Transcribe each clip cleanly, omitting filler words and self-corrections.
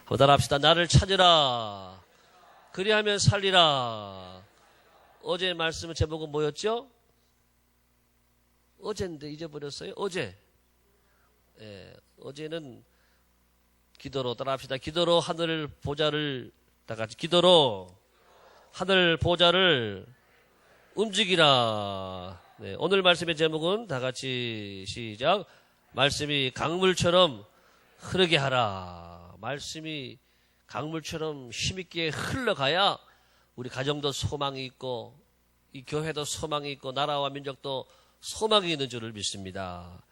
한번 따라합시다. 나를 찾으라. 그리하면 살리라. 어제 말씀의 제목은 뭐였죠? 어제인데 잊어버렸어요? 어제. 어제는 기도로 따라합시다. 기도로 하늘 보좌를 다 같이 기도로 하늘 보좌를 움직이라. 네, 오늘 말씀의 제목은 다 같이 시작. 말씀이 강물처럼 흐르게 하라. 말씀이 강물처럼 힘있게 흘러가야 우리 가정도 소망이 있고 이 교회도 소망이 있고 나라와 민족도 소망이 있는 줄을 믿습니다.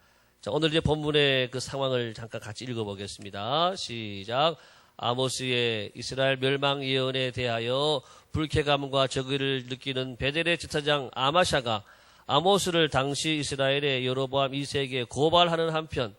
자, 오늘 이제 본문의 그 상황을 잠깐 같이 읽어보겠습니다. 시작. 아모스의 이스라엘 멸망 예언에 대하여 불쾌감과 적의를 느끼는 베델의 제사장 아마샤가 아모스를 당시 이스라엘의 여로보암 2세에게 고발하는 한편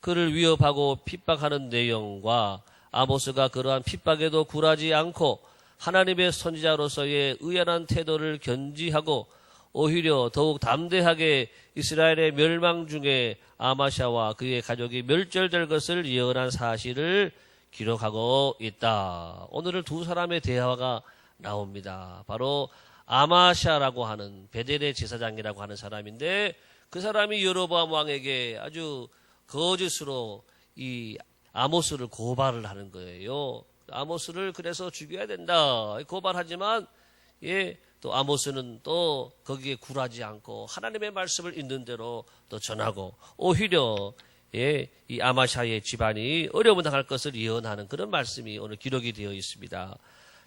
그를 위협하고 핍박하는 내용과 아모스가 그러한 핍박에도 굴하지 않고 하나님의 선지자로서의 의연한 태도를 견지하고 오히려 더욱 담대하게 이스라엘의 멸망 중에 아마샤와 그의 가족이 멸절될 것을 예언한 사실을 기록하고 있다. 오늘은 두 사람의 대화가 나옵니다. 바로 아마샤라고 하는 베델의 제사장이라고 하는 사람인데 그 사람이 여로보암 왕에게 아주 거짓으로 이 아모스를 고발을 하는 거예요. 아모스를 그래서 죽여야 된다 고발하지만 또 아모스는 또 거기에 굴하지 않고 하나님의 말씀을 있는 대로 또 전하고 오히려 이 아마샤의 집안이 어려움을 당할 것을 예언하는 그런 말씀이 오늘 기록이 되어 있습니다.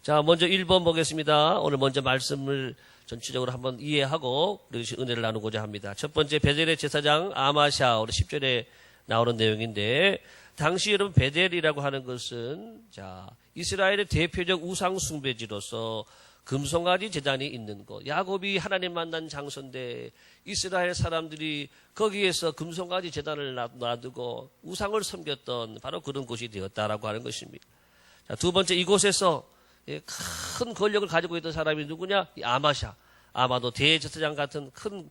자, 먼저 1번 보겠습니다. 오늘 먼저 말씀을 전체적으로 한번 이해하고 우리 은혜를 나누고자 합니다. 첫 번째 베델의 제사장 아마샤 오늘 10절에 나오는 내용인데 당시 여러분 베델이라고 하는 것은 자 이스라엘의 대표적 우상 숭배지로서 금송아지 제단이 있는 곳. 야곱이 하나님 만난 장소인데 이스라엘 사람들이 거기에서 금송아지 제단을 놔두고 우상을 섬겼던 바로 그런 곳이 되었다라고 하는 것입니다. 자, 두 번째 이곳에서 큰 권력을 가지고 있던 사람이 누구냐? 이 아마샤. 아마도 대제사장 같은 큰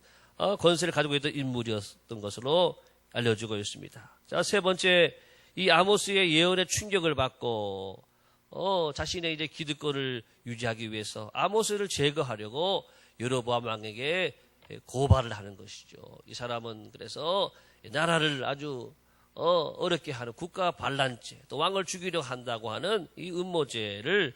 권세를 가지고 있던 인물이었던 것으로 알려지고 있습니다. 자, 세 번째 이 아모스의 예언에 충격을 받고 자신의 이제 기득권을 유지하기 위해서 아모스를 제거하려고 여로보암 왕에게 고발을 하는 것이죠. 이 사람은 그래서 나라를 아주 어렵게 하는 국가 반란죄, 또 왕을 죽이려 한다고 하는 이 음모죄를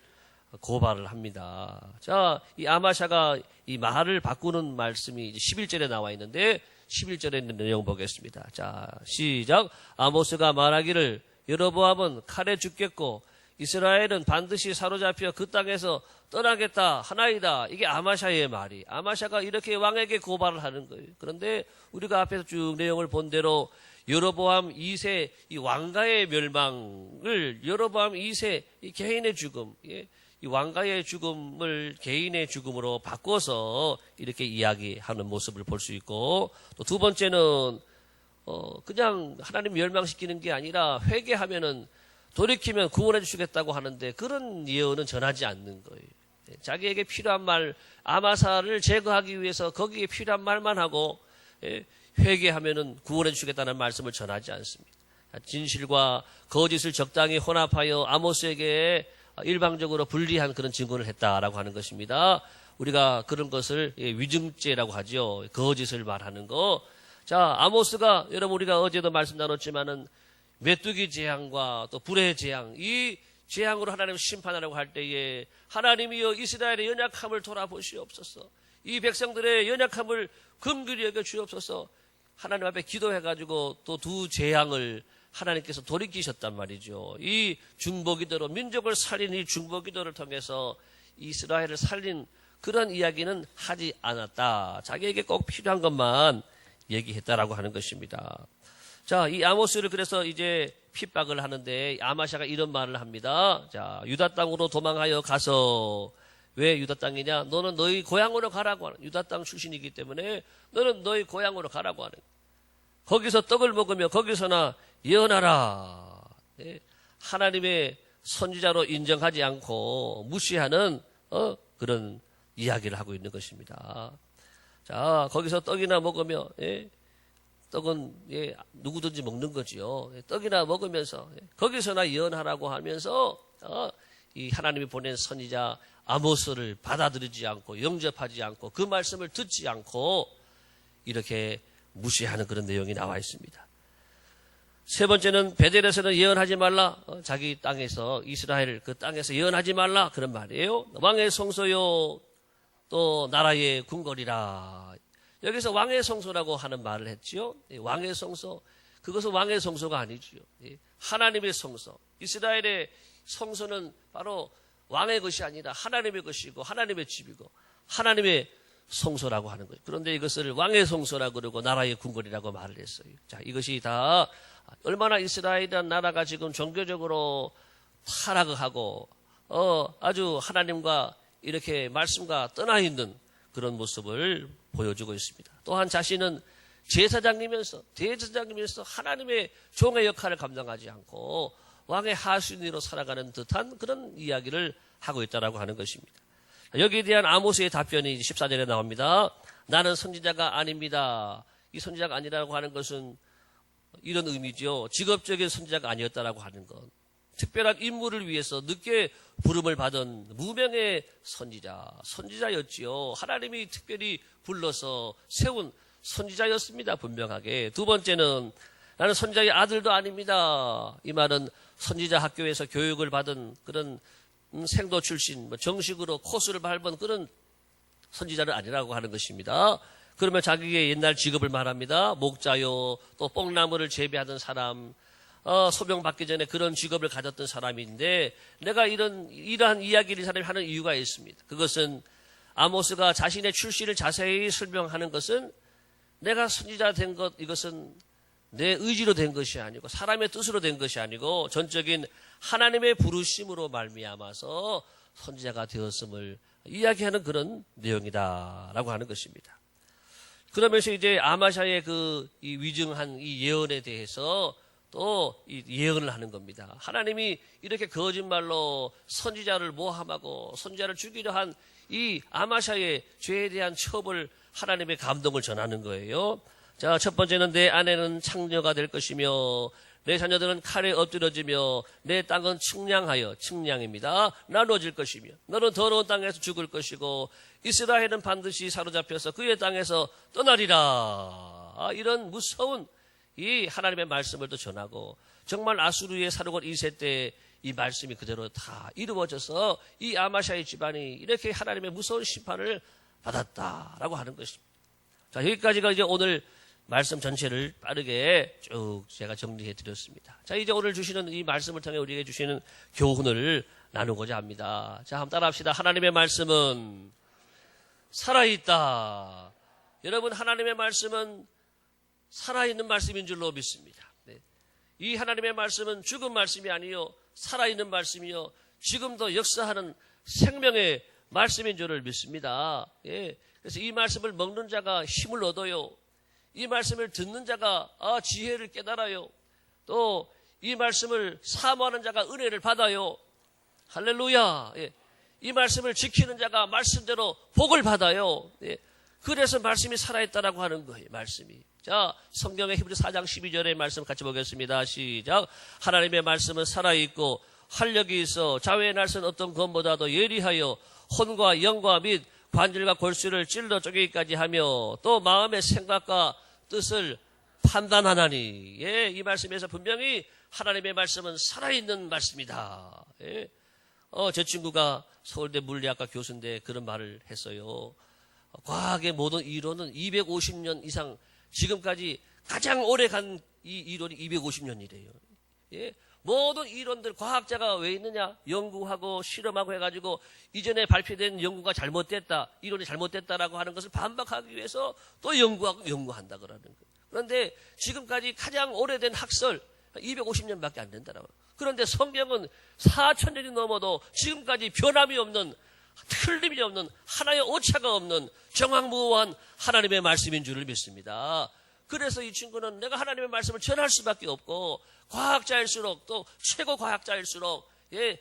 고발을 합니다. 자, 이 아마샤가 이 말을 바꾸는 말씀이 이제 11절에 나와 있는데 11절에 있는 내용 보겠습니다. 자, 시작. 아모스가 말하기를 여로보암은 칼에 죽겠고 이스라엘은 반드시 사로잡혀 그 땅에서 떠나겠다 하나이다. 이게 아마샤의 말이. 아마샤가 이렇게 왕에게 고발을 하는 거예요. 그런데 우리가 앞에서 쭉 내용을 본 대로 여로보암 2세 이 왕가의 멸망을 여로보암 2세 이 개인의 죽음, 이 왕가의 죽음을 개인의 죽음으로 바꿔서 이렇게 이야기하는 모습을 볼 수 있고 또 두 번째는 그냥 하나님 멸망시키는 게 아니라 회개하면은 돌이키면 구원해 주시겠다고 하는데 그런 예언은 전하지 않는 거예요. 자기에게 필요한 말 아마사를 제거하기 위해서 거기에 필요한 말만 하고 회개하면은 구원해 주시겠다는 말씀을 전하지 않습니다. 진실과 거짓을 적당히 혼합하여 아모스에게 일방적으로 분리한 그런 증언을 했다라고 하는 것입니다. 우리가 그런 것을 위증죄라고 하죠. 거짓을 말하는 거. 자, 아모스가 여러분 우리가 어제도 말씀 나눴지만은 메뚜기 재앙과 또 불의 재앙, 이 재앙으로 하나님을 심판하려고 할 때에 하나님이여 이스라엘의 연약함을 돌아보시옵소서. 이 백성들의 연약함을 긍휼히 여겨 주옵소서. 하나님 앞에 기도해가지고 또 두 재앙을 하나님께서 돌이키셨단 말이죠. 이 중보기도로 민족을 살린 이 중보기도를 통해서 이스라엘을 살린 그런 이야기는 하지 않았다. 자기에게 꼭 필요한 것만 얘기했다라고 하는 것입니다. 자, 이 아모스를 그래서 이제 핍박을 하는데 아마샤가 이런 말을 합니다. 자, 유다 땅으로 도망하여 가서 왜 유다 땅이냐? 너는 너희 고향으로 가라고 하는 유다 땅 출신이기 때문에 너는 너희 고향으로 가라고 하는 거기서 떡을 먹으며 거기서나 예언하라. 하나님의 선지자로 인정하지 않고 무시하는 그런 이야기를 하고 있는 것입니다. 자, 거기서 떡이나 먹으며 떡은 누구든지 먹는 거지요. 떡이나 먹으면서 거기서나 예언하라고 하면서 이 하나님이 보낸 선지자 아모스를 받아들이지 않고 영접하지 않고 그 말씀을 듣지 않고 이렇게 무시하는 그런 내용이 나와 있습니다. 세 번째는 베델에서는 예언하지 말라. 자기 땅에서 이스라엘 그 땅에서 예언하지 말라 그런 말이에요. 왕의 성소요 또 나라의 궁궐이라. 여기서 왕의 성소라고 하는 말을 했지요. 왕의 성소, 그것은 왕의 성소가 아니지요. 하나님의 성소. 이스라엘의 성소는 바로 왕의 것이 아니라 하나님의 것이고 하나님의 집이고 하나님의 성소라고 하는 거죠. 그런데 이것을 왕의 성소라고 그러고 나라의 궁궐이라고 말을 했어요. 자, 이것이 다 얼마나 이스라엘이라는 나라가 지금 종교적으로 타락하고 아주 하나님과 이렇게 말씀과 떠나 있는 그런 모습을 보여주고 있습니다. 또한 자신은 제사장이면서 대제사장이면서 하나님의 종의 역할을 감당하지 않고 왕의 하수인으로 살아가는 듯한 그런 이야기를 하고 있다라고 하는 것입니다. 여기에 대한 아모스의 답변이 14절에 나옵니다. 나는 선지자가 아닙니다. 이 선지자가 아니라고 하는 것은 이런 의미죠. 직업적인 선지자가 아니었다라고 하는 것. 특별한 임무를 위해서 늦게 부름을 받은 무명의 선지자였지요. 하나님이 특별히 불러서 세운 선지자였습니다. 분명하게. 두 번째는 나는 선지자의 아들도 아닙니다. 이 말은 선지자 학교에서 교육을 받은 그런 생도 출신, 정식으로 코스를 밟은 그런 선지자는 아니라고 하는 것입니다. 그러면 자기의 옛날 직업을 말합니다. 목자요, 또 뽕나무를 재배하던 사람, 소명 받기 전에 그런 직업을 가졌던 사람인데 내가 이러한 이야기를 이 사람이 하는 이유가 있습니다. 그것은 아모스가 자신의 출신을 자세히 설명하는 것은 내가 선지자 된 것, 이것은 내 의지로 된 것이 아니고 사람의 뜻으로 된 것이 아니고 전적인 하나님의 부르심으로 말미암아서 선지자가 되었음을 이야기하는 그런 내용이다라고 하는 것입니다. 그러면서 이제 아마샤의 이 위증한 이 예언에 대해서 또 이 예언을 하는 겁니다. 하나님이 이렇게 거짓말로 선지자를 모함하고 선지자를 죽이려 한 이 아마샤의 죄에 대한 처벌, 하나님의 감동을 전하는 거예요. 자, 첫 번째는 내 아내는 창녀가 될 것이며 내 자녀들은 칼에 엎드러지며 내 땅은 측량입니다. 나눠질 것이며 너는 더러운 땅에서 죽을 것이고 이스라엘은 반드시 사로잡혀서 그의 땅에서 떠나리라. 이런 무서운 이 하나님의 말씀을 또 전하고 정말 아수르의 사르곤 2세 때 이 말씀이 그대로 다 이루어져서 이 아마샤의 집안이 이렇게 하나님의 무서운 심판을 받았다라고 하는 것입니다. 자, 여기까지가 이제 오늘 말씀 전체를 빠르게 쭉 제가 정리해 드렸습니다. 자, 이제 오늘 주시는 이 말씀을 통해 우리에게 주시는 교훈을 나누고자 합니다. 자, 한번 따라 합시다. 하나님의 말씀은 살아있다. 여러분, 하나님의 말씀은 살아있는 말씀인 줄로 믿습니다. 네. 이 하나님의 말씀은 죽은 말씀이 아니요 살아있는 말씀이요 지금도 역사하는 생명의 말씀인 줄을 믿습니다. 예. 그래서 이 말씀을 먹는 자가 힘을 얻어요. 이 말씀을 듣는 자가 지혜를 깨달아요. 또 이 말씀을 사모하는 자가 은혜를 받아요. 할렐루야. 예. 이 말씀을 지키는 자가 말씀대로 복을 받아요. 예. 그래서 말씀이 살아있다라고 하는 거예요. 말씀이. 자, 성경의 히브리 4장 12절의 말씀 같이 보겠습니다. 시작. 하나님의 말씀은 살아있고 활력이 있어 자외의 날선 어떤 검보다도 예리하여 혼과 영과 및 관절과 골수를 찔러 쪼개기까지 하며 또 마음의 생각과 뜻을 판단하나니. 예, 이 말씀에서 분명히 하나님의 말씀은 살아있는 말씀이다. 예. 제 친구가 서울대 물리학과 교수인데 그런 말을 했어요. 과학의 모든 이론은 250년 이상 지금까지 가장 오래 간 이 이론이 250년이래요. 예. 모든 이론들 과학자가 왜 있느냐? 연구하고 실험하고 해가지고 이전에 발표된 연구가 잘못됐다, 이론이 잘못됐다라고 하는 것을 반박하기 위해서 또 연구한다 그러는 거예요. 그런데 지금까지 가장 오래된 학설 250년밖에 안 된다라고. 그런데 성경은 4,000년이 넘어도 지금까지 변함이 없는, 틀림이 없는, 하나의 오차가 없는 정확무한 하나님의 말씀인 줄을 믿습니다. 그래서 이 친구는 내가 하나님의 말씀을 전할 수밖에 없고 과학자일수록 또 최고 과학자일수록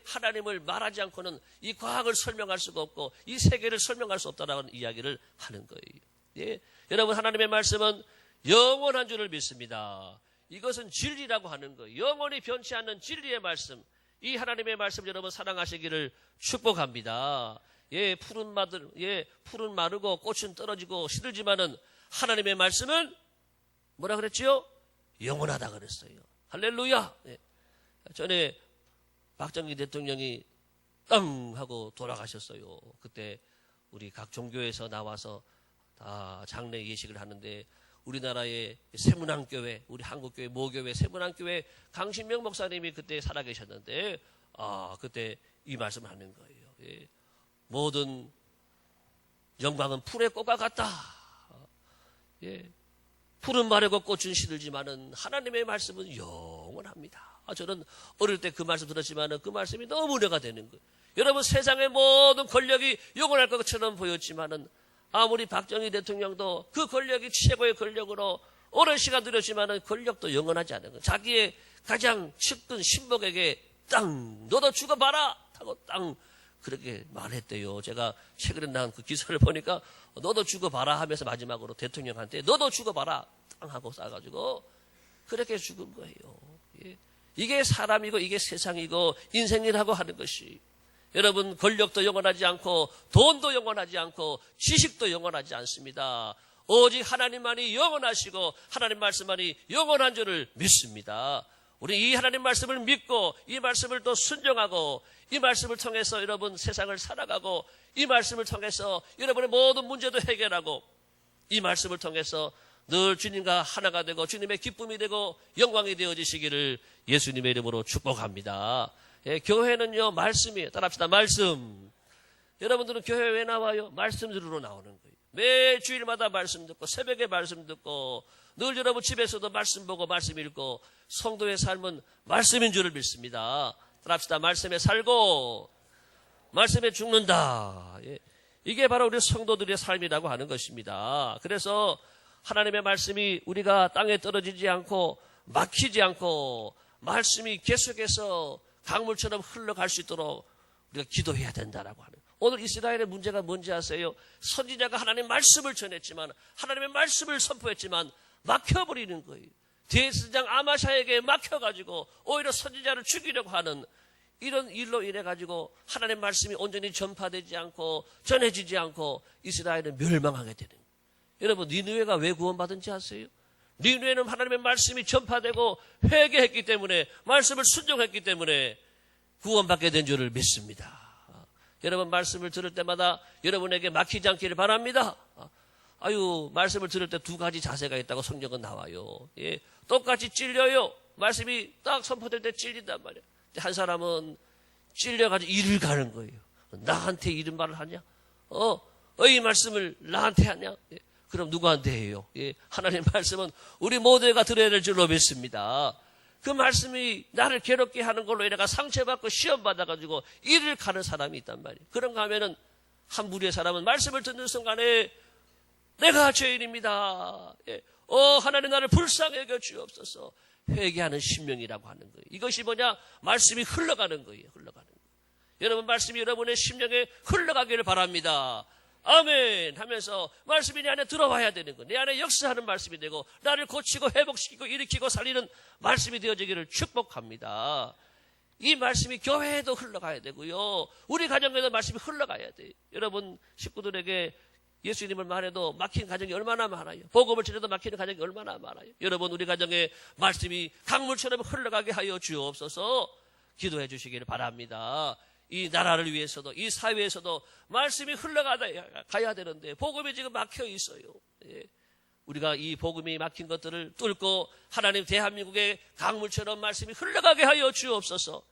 하나님을 말하지 않고는 이 과학을 설명할 수가 없고 이 세계를 설명할 수 없다라는 이야기를 하는 거예요. 예. 여러분, 하나님의 말씀은 영원한 줄을 믿습니다. 이것은 진리라고 하는 거예요. 영원히 변치 않는 진리의 말씀. 이 하나님의 말씀 여러분 사랑하시기를 축복합니다. 예, 풀은 마르고 꽃은 떨어지고 시들지만은 하나님의 말씀은 뭐라 그랬지요? 영원하다 그랬어요. 할렐루야. 예. 전에 박정희 대통령이 땅 하고 돌아가셨어요. 그때 우리 각 종교에서 나와서 다 장례 예식을 하는데 우리나라의 세문안교회, 우리 한국교회 모교회 세문안교회 강신명 목사님이 그때 살아계셨는데 그때 이 말씀을 하는 거예요. 예. 모든 영광은 풀의 꽃과 같다. 예. 풀은 마르고 꽃은 시들지만은 하나님의 말씀은 영원합니다. 저는 어릴 때 그 말씀 들었지만은 그 말씀이 너무 은혜가 되는 거예요. 여러분 세상의 모든 권력이 영원할 것처럼 보였지만은 아무리 박정희 대통령도 그 권력이 최고의 권력으로 오랜 시간 누렸지만은 권력도 영원하지 않은 거예요. 자기의 가장 측근 신복에게 땅 너도 죽어봐라 하고 땅 그렇게 말했대요. 제가 최근에 나온 그 기사를 보니까 너도 죽어봐라 하면서 마지막으로 대통령한테 너도 죽어봐라 땅 하고 쏴가지고 그렇게 죽은 거예요. 예. 이게 사람이고 이게 세상이고 인생이라고 하는 것이 여러분 권력도 영원하지 않고 돈도 영원하지 않고 지식도 영원하지 않습니다. 오직 하나님만이 영원하시고 하나님 말씀만이 영원한 줄을 믿습니다. 우리 이 하나님 말씀을 믿고 이 말씀을 또 순종하고 이 말씀을 통해서 여러분 세상을 살아가고 이 말씀을 통해서 여러분의 모든 문제도 해결하고 이 말씀을 통해서 늘 주님과 하나가 되고 주님의 기쁨이 되고 영광이 되어지시기를 예수님의 이름으로 축복합니다. 예, 교회는요 말씀이에요. 따라합시다. 말씀. 여러분들은 교회 왜 나와요? 말씀 들으러 나오는 거예요. 매 주일마다 말씀 듣고 새벽에 말씀 듣고 늘 여러분 집에서도 말씀 보고 말씀 읽고 성도의 삶은 말씀인 줄을 믿습니다. 따라합시다. 말씀에 살고 말씀에 죽는다. 예, 이게 바로 우리 성도들의 삶이라고 하는 것입니다. 그래서 하나님의 말씀이 우리가 땅에 떨어지지 않고 막히지 않고 말씀이 계속해서 강물처럼 흘러갈 수 있도록 우리가 기도해야 된다라고 하는. 오늘 이스라엘의 문제가 뭔지 아세요? 선지자가 하나님의 말씀을 전했지만 하나님의 말씀을 선포했지만 막혀버리는 거예요. 대제사장 아마샤에게 막혀가지고 오히려 선지자를 죽이려고 하는 이런 일로 인해가지고 하나님의 말씀이 온전히 전파되지 않고 전해지지 않고 이스라엘은 멸망하게 되는 거예요. 여러분 니느웨가 왜 구원받은지 아세요? 니느웨는 하나님의 말씀이 전파되고 회개했기 때문에 말씀을 순종했기 때문에 구원받게 된 줄을 믿습니다. 여러분 말씀을 들을 때마다 여러분에게 막히지 않기를 바랍니다. 말씀을 들을 때 두 가지 자세가 있다고 성경은 나와요. 예, 똑같이 찔려요. 말씀이 딱 선포될 때 찔린단 말이에요. 한 사람은 찔려가지고 일을 가는 거예요. 나한테 이런 말을 하냐? 이 말씀을 나한테 하냐? 예, 그럼 누구한테 해요? 예, 하나님 말씀은 우리 모두가 들어야 될 줄로 믿습니다. 그 말씀이 나를 괴롭게 하는 걸로 내가 상처받고 시험받아가지고 일을 가는 사람이 있단 말이에요. 그런가 하면은 한 무리의 사람은 말씀을 듣는 순간에 내가 죄인입니다. 예, 하나님 나를 불쌍히 여겨 주옵소서. 회개하는 심령이라고 하는 거예요. 이것이 뭐냐? 말씀이 흘러가는 거예요. 흘러가는 거예요. 여러분 말씀이 여러분의 심령에 흘러가기를 바랍니다. 아멘 하면서 말씀이 내 안에 들어와야 되는 거. 내 안에 역사하는 말씀이 되고 나를 고치고 회복시키고 일으키고 살리는 말씀이 되어지기를 축복합니다. 이 말씀이 교회에도 흘러가야 되고요. 우리 가정에도 말씀이 흘러가야 돼요. 여러분 식구들에게 예수님을 말해도 막힌 가정이 얼마나 많아요. 복음을 전해도 막히는 가정이 얼마나 많아요. 여러분 우리 가정에 말씀이 강물처럼 흘러가게 하여 주옵소서. 기도해 주시기를 바랍니다. 이 나라를 위해서도 이 사회에서도 말씀이 흘러가야 되는데 복음이 지금 막혀 있어요. 예. 우리가 이 복음이 막힌 것들을 뚫고 하나님 대한민국의 강물처럼 말씀이 흘러가게 하여 주옵소서.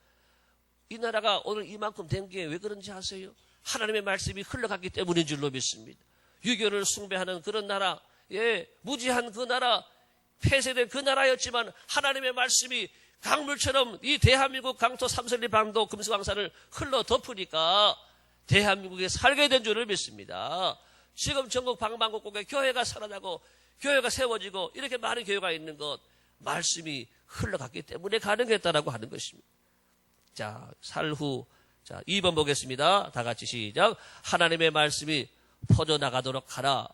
이 나라가 오늘 이만큼 된 게 왜 그런지 아세요? 하나님의 말씀이 흘러갔기 때문인 줄로 믿습니다. 유교를 숭배하는 그런 나라, 예, 무지한 그 나라, 폐쇄된 그 나라였지만 하나님의 말씀이 강물처럼 이 대한민국 강토 삼천리 반도 금수강산을 흘러 덮으니까 대한민국에 살게 된 줄을 믿습니다. 지금 전국 방방곡곡에 교회가 살아나고 교회가 세워지고 이렇게 많은 교회가 있는 것 말씀이 흘러갔기 때문에 가능했다라고 하는 것입니다. 자, 살후 2번 보겠습니다. 다 같이 시작. 하나님의 말씀이 퍼져나가도록 하라.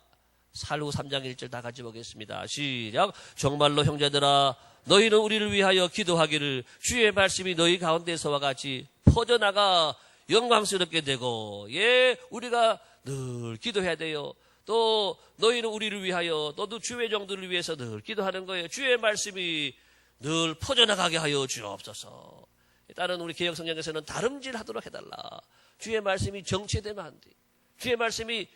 살구 3장 1절 다 같이 보겠습니다. 시작. 정말로 형제들아 너희는 우리를 위하여 기도하기를 주의 말씀이 너희 가운데서와 같이 퍼져나가 영광스럽게 되고, 우리가 늘 기도해야 돼요. 또 너희는 우리를 위하여, 너도 주의 종들을 위해서 늘 기도하는 거예요. 주의 말씀이 늘 퍼져나가게 하여 주옵소서. 다른 우리 개혁성경에서는 다름질하도록 해달라. 주의 말씀이 정체되면 안 돼. 주의 말씀이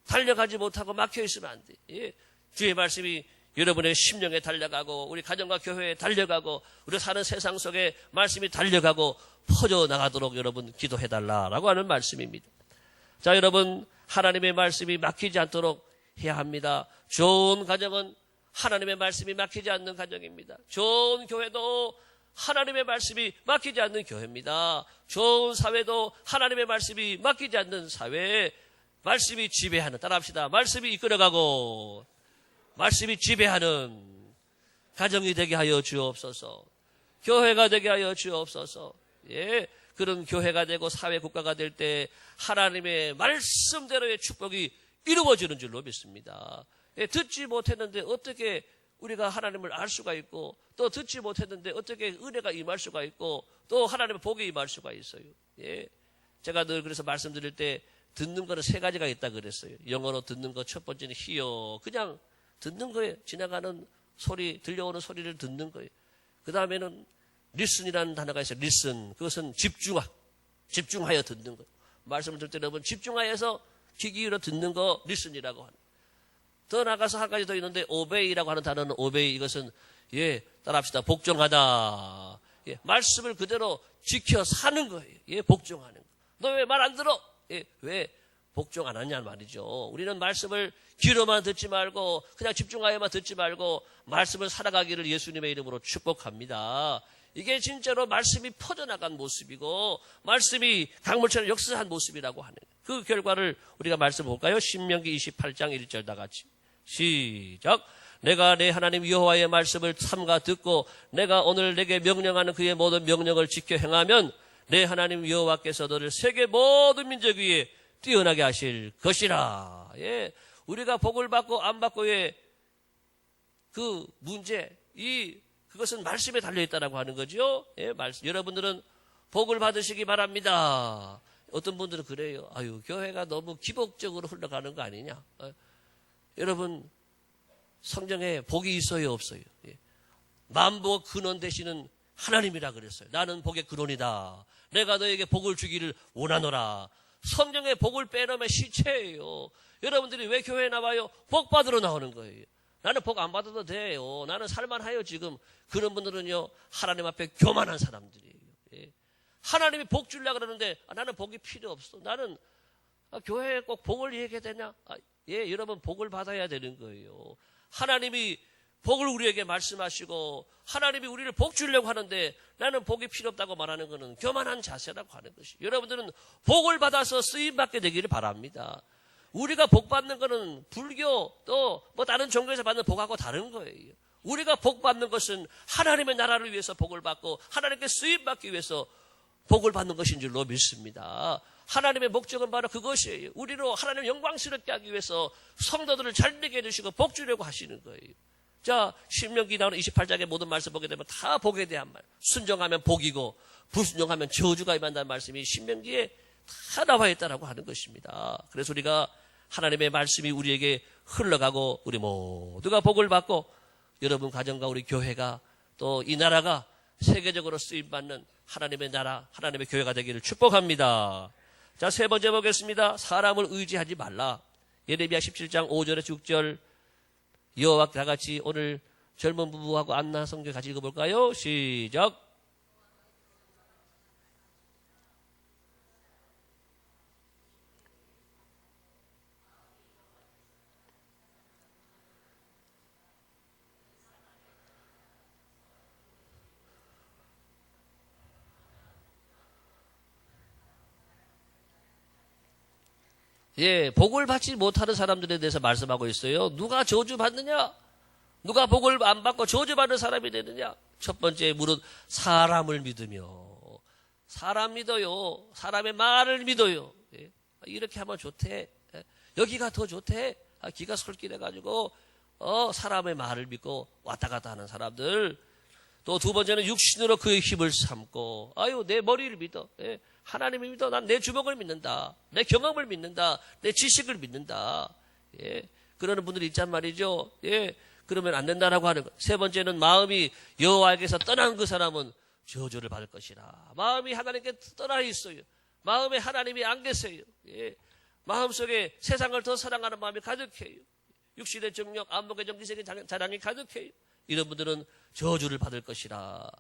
달려가지 못하고 막혀있으면 안 돼. 주의 말씀이 여러분의 심령에 달려가고 우리 가정과 교회에 달려가고 우리가 사는 세상 속에 말씀이 달려가고 퍼져나가도록 여러분 기도해달라라고 하는 말씀입니다. 자, 여러분, 하나님의 말씀이 막히지 않도록 해야 합니다. 좋은 가정은 하나님의 말씀이 막히지 않는 가정입니다. 좋은 교회도 하나님의 말씀이 막히지 않는 교회입니다. 좋은 사회도 하나님의 말씀이 막히지 않는 사회, 말씀이 지배하는, 따라합시다. 말씀이 이끌어가고 말씀이 지배하는 가정이 되게 하여 주옵소서. 교회가 되게 하여 주옵소서. 그런 교회가 되고 사회 국가가 될 때 하나님의 말씀대로의 축복이 이루어지는 줄로 믿습니다. 듣지 못했는데 어떻게 우리가 하나님을 알 수가 있고, 또 듣지 못했는데 어떻게 은혜가 임할 수가 있고, 또 하나님의 복이 임할 수가 있어요. 제가 늘 그래서 말씀드릴 때 듣는 거는 세 가지가 있다 그랬어요. 영어로 듣는 거 첫 번째는 hear, 그냥 듣는 거예요. 지나가는 소리, 들려오는 소리를 듣는 거예요. 그 다음에는 listen이라는 단어가 있어요. listen, 그것은 집중하여 듣는 거예요. 말씀을 들을 때 여러분 집중하여서 귀 기울여 듣는 거 listen이라고 하는. 더 나가서 한 가지 더 있는데 obey라고 하는 단어는 obey, 이것은 따라합시다. 복종하다. 말씀을 그대로 지켜 사는 거예요. 복종하는 거. 너 왜 말 안 들어? 왜 복종 안 하냐는 말이죠. 우리는 말씀을 귀로만 듣지 말고 그냥 집중하여만 듣지 말고 말씀을 살아가기를 예수님의 이름으로 축복합니다. 이게 진짜로 말씀이 퍼져나간 모습이고 말씀이 강물처럼 역사한 모습이라고 하는 그 결과를 우리가 말씀 볼까요? 신명기 28장 1절 다 같이 시작. 내가 내 하나님 여호와의 말씀을 삼가 듣고 내가 오늘 내게 명령하는 그의 모든 명령을 지켜 행하면 내 하나님 여호와께서 너를 세계 모든 민족 위에 뛰어나게 하실 것이라. 우리가 복을 받고 안 받고의 그 문제, 그것은 말씀에 달려있다라고 하는 거죠. 말씀. 여러분들은 복을 받으시기 바랍니다. 어떤 분들은 그래요. 아유, 교회가 너무 기복적으로 흘러가는 거 아니냐. 여러분, 성경에 복이 있어요, 없어요? 만복 근원 되시는 하나님이라 그랬어요. 나는 복의 근원이다. 내가 너에게 복을 주기를 원하노라. 성경에 복을 빼놓으면 시체예요. 여러분들이 왜 교회에 나와요? 복 받으러 나오는 거예요. 나는 복 안 받아도 돼요. 나는 살만해요, 지금. 그런 분들은요, 하나님 앞에 교만한 사람들이에요. 하나님이 복 주려고 그러는데, 나는 복이 필요 없어. 나는, 교회에 꼭 복을 얘기해야 되냐? 여러분, 복을 받아야 되는 거예요. 하나님이 복을 우리에게 말씀하시고, 하나님이 우리를 복 주려고 하는데, 나는 복이 필요 없다고 말하는 것은 교만한 자세라고 하는 것이. 여러분들은 복을 받아서 쓰임받게 되기를 바랍니다. 우리가 복 받는 것은 불교 또 뭐 다른 종교에서 받는 복하고 다른 거예요. 우리가 복 받는 것은 하나님의 나라를 위해서 복을 받고 하나님께 쓰임받기 위해서 복을 받는 것인 줄로 믿습니다. 하나님의 목적은 바로 그것이에요. 우리로 하나님을 영광스럽게 하기 위해서 성도들을 잘 되게 해주시고 복 주려고 하시는 거예요. 자, 신명기 나오는 28장의 모든 말씀 보게 되면 다 복에 대한 말. 순종하면 복이고 불순종하면 저주가 임한다는 말씀이 신명기에 다 나와 있다라고 하는 것입니다. 그래서 우리가 하나님의 말씀이 우리에게 흘러가고 우리 모두가 복을 받고 여러분 가정과 우리 교회가 또 이 나라가 세계적으로 쓰임받는 하나님의 나라, 하나님의 교회가 되기를 축복합니다. 자, 세 번째 보겠습니다. 사람을 의지하지 말라. 예레미야 17장 5절에서 6절 여호와 다 같이 오늘 젊은 부부하고 안나 성경 같이 읽어볼까요? 시작. 복을 받지 못하는 사람들에 대해서 말씀하고 있어요. 누가 저주받느냐? 누가 복을 안 받고 저주받는 사람이 되느냐? 첫 번째 물은 사람을 믿으며. 사람 믿어요. 사람의 말을 믿어요. 이렇게 하면 좋대. 여기가 더 좋대. 기가 솔깃해가지고 사람의 말을 믿고 왔다 갔다 하는 사람들. 또 두 번째는 육신으로 그의 힘을 삼고 내 머리를 믿어. 예, 하나님을 믿어. 난 내 주먹을 믿는다. 내 경험을 믿는다. 내 지식을 믿는다. 예, 그러는 분들이 있단 말이죠. 예, 그러면 안 된다라고 하는 것. 세 번째는 마음이 여호와에게서 떠난 그 사람은 저주를 받을 것이라. 마음이 하나님께 떠나 있어요. 마음에 하나님이 안 계세요. 예, 마음속에 세상을 더 사랑하는 마음이 가득해요. 육신의 정력, 안목의 정기적인 자랑이 가득해요. 이런 분들은 저주를 받을 것이라.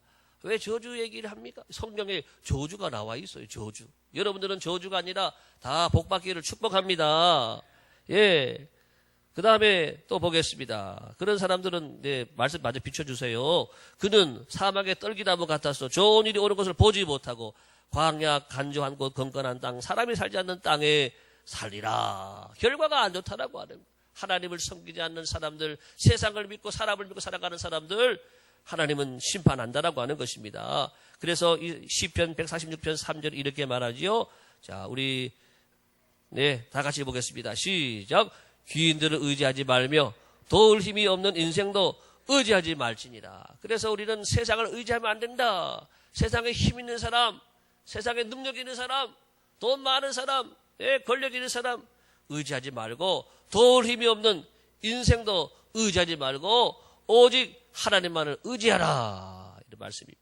왜 저주 얘기를 합니까? 성경에 저주가 나와 있어요. 저주. 여러분들은 저주가 아니라 다 복받기를 축복합니다. 예. 그 다음에 또 보겠습니다. 그런 사람들은 말씀 마저 비춰주세요. 그는 사막의 떨기나무 같아서 좋은 일이 오는 것을 보지 못하고 광야 간조한 곳 건건한 땅 사람이 살지 않는 땅에 살리라. 결과가 안 좋다라고 하는 거예요. 하나님을 섬기지 않는 사람들, 세상을 믿고 사람을 믿고 살아가는 사람들 하나님은 심판한다라고 하는 것입니다. 그래서 이 시편 146편 3절 이렇게 말하지요. 자, 우리 다 같이 보겠습니다. 시작. 귀인들을 의지하지 말며 도울 힘이 없는 인생도 의지하지 말지니라. 그래서 우리는 세상을 의지하면 안 된다. 세상에 힘 있는 사람, 세상에 능력 있는 사람, 돈 많은 사람, 권력 있는 사람 의지하지 말고 도울 힘이 없는 인생도 의지하지 말고 오직 하나님만을 의지하라. 이런 말씀입니다.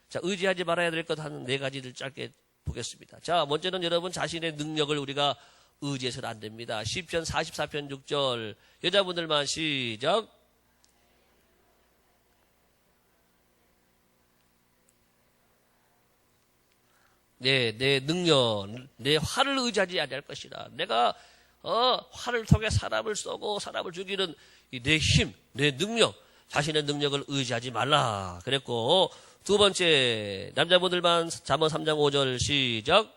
자, 의지하지 말아야 될 것 한 네 가지를 짧게 보겠습니다. 자, 먼저는 여러분 자신의 능력을 우리가 의지해서는 안 됩니다. 시편 44편 6절 여자분들만 시작. 내 능력, 내 활을 의지하지 아니할 것이라. 내가 활을 통해 사람을 쏘고 사람을 죽이는 내 힘, 내 능력, 자신의 능력을 의지하지 말라 그랬고, 두 번째 남자분들만 잠언 3장 5절 시작.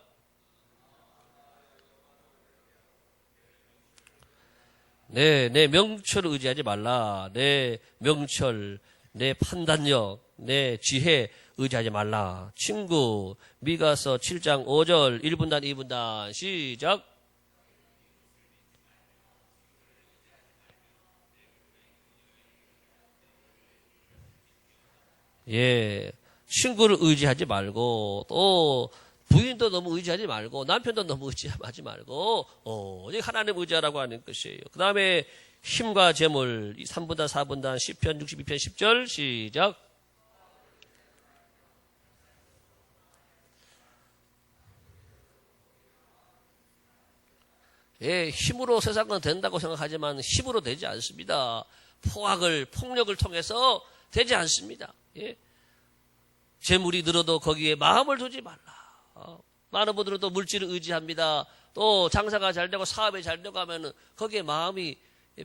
내 명철을 의지하지 말라. 내 명철, 내 판단력, 내 지혜 의지하지 말라. 친구 미가서 7장 5절 1분단 2분단 시작. 예, 친구를 의지하지 말고 또 부인도 너무 의지하지 말고 남편도 너무 의지하지 말고 오직 하나님 의지하라고 하는 것이에요. 그 다음에 힘과 재물 3분단 4분단 시편 62편 10절 시작. 예, 힘으로 세상은 된다고 생각하지만 힘으로 되지 않습니다. 폭력을 통해서 되지 않습니다. 예. 재물이 늘어도 거기에 마음을 두지 말라. 많은 분들은 또 물질을 의지합니다. 또 장사가 잘 되고 사업이 잘 되고 하면은 거기에 마음이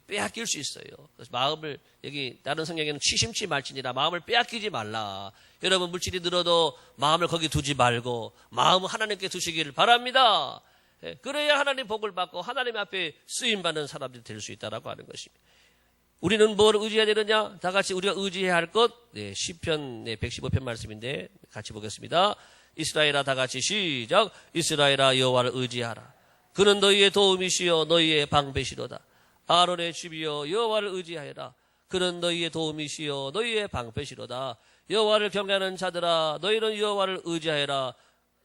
빼앗길 수 있어요. 그래서 마음을 여기 다른 성경에는 취심치 말지니라 마음을 빼앗기지 말라. 여러분 물질이 늘어도 마음을 거기 두지 말고 마음을 하나님께 두시기를 바랍니다. 예. 그래야 하나님 복을 받고 하나님 앞에 쓰임받는 사람들이 될 수 있다라고 하는 것입니다. 우리는 뭘 의지해야 되느냐? 다 같이 우리가 의지해야 할 것. 시편 115편 말씀인데 같이 보겠습니다. 이스라엘아 다 같이 시작. 이스라엘아 여호와를 의지하라. 그는 너희의 도움이시여 너희의 방패시로다. 아론의 집이여 여호와를 의지하여라. 그는 너희의 도움이시여 너희의 방패시로다. 여호와를 경외하는 자들아 너희는 여호와를 의지하여라.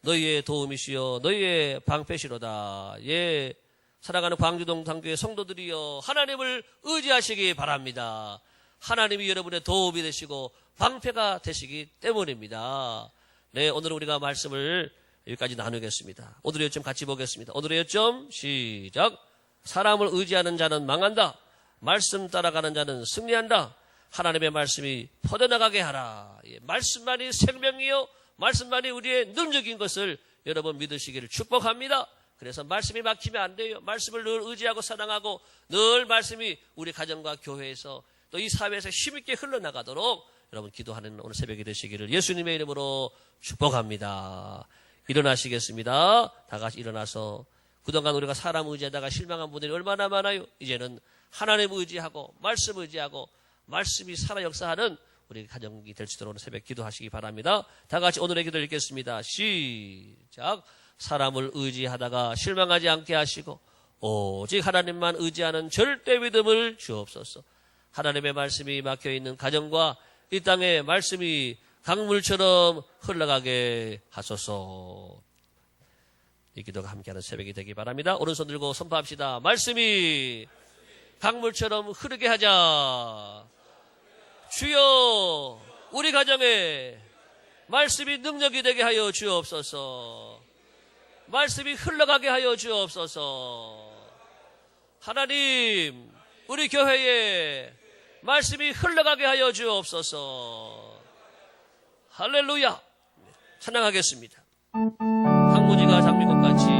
너희의 도움이시여 너희의 방패시로다. 예. 사랑하는 광주동 당교회 성도들이여 하나님을 의지하시기 바랍니다. 하나님이 여러분의 도움이 되시고 방패가 되시기 때문입니다. 네, 오늘 우리가 말씀을 여기까지 나누겠습니다. 오늘의 요점 같이 보겠습니다. 오늘의 요점 시작. 사람을 의지하는 자는 망한다. 말씀 따라가는 자는 승리한다. 하나님의 말씀이 퍼져나가게 하라. 예, 말씀만이 생명이요 말씀만이 우리의 능력인 것을 여러분 믿으시기를 축복합니다. 그래서 말씀이 막히면 안 돼요. 말씀을 늘 의지하고 사랑하고 늘 말씀이 우리 가정과 교회에서 또 이 사회에서 힘있게 흘러나가도록 여러분 기도하는 오늘 새벽이 되시기를 예수님의 이름으로 축복합니다. 일어나시겠습니다. 다 같이 일어나서 그동안 우리가 사람 의지하다가 실망한 분들이 얼마나 많아요. 이제는 하나님 의지하고 말씀 의지하고 말씀이 살아 역사하는 우리 가정이 될 수 있도록 오늘 새벽 기도하시기 바랍니다. 다 같이 오늘의 기도 읽겠습니다. 시작. 사람을 의지하다가 실망하지 않게 하시고 오직 하나님만 의지하는 절대 믿음을 주옵소서. 하나님의 말씀이 막혀있는 가정과 이 땅에 말씀이 강물처럼 흘러가게 하소서. 이 기도가 함께하는 새벽이 되기 바랍니다. 오른손 들고 선포합시다. 말씀이 강물처럼 흐르게 하자. 주여, 우리 가정에 말씀이 능력이 되게 하여 주옵소서. 말씀이 흘러가게 하여 주옵소서. 하나님, 우리 교회에 말씀이 흘러가게 하여 주옵소서. 할렐루야. 찬양하겠습니다. 항무지가 장미꽃같이